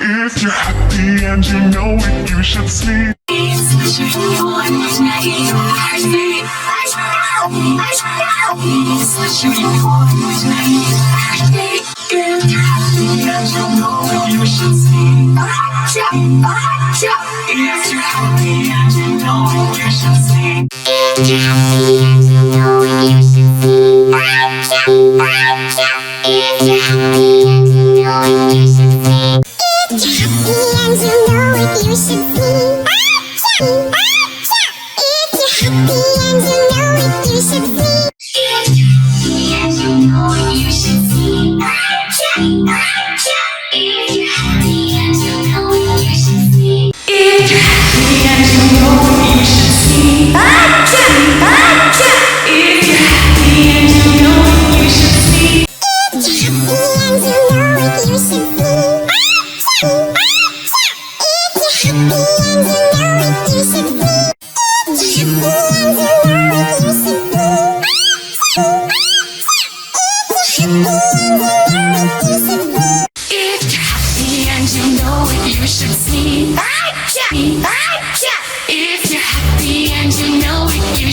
If you're happy and you know it, you should sleep. If you're happy and you know it, you should sleep. If you're happy and you know it, you should sleep. If you're happy and you know it, you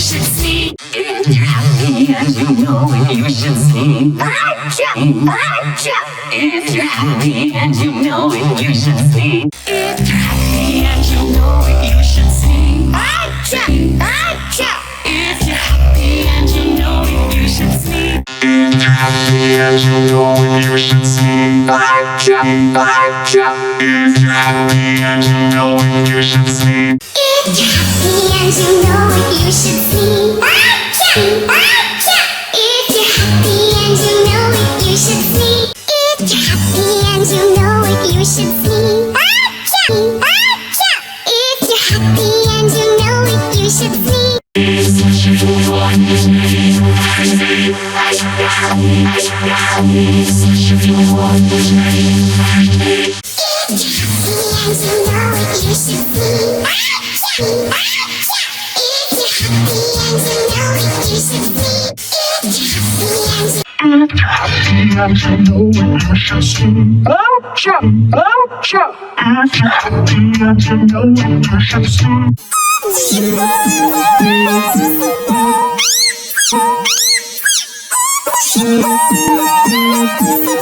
should sleep. If you're happy and you know it, you should sleep. If you're happy and you know it, you should sleep. If you're happy and you know it, you should sleep. If you're happy and you know it, you should sleep. If you're happy and you know it, you should sleep. If you're happy and you know it, you should sleep. If you want me, I say, if you want me, I say. If you're happy and you know it, you should sleep. If you're happy and you know it, you should sleep. If you're happy and you know it, you should sleep. If you're happy and you know it, you should sleep. Csupo.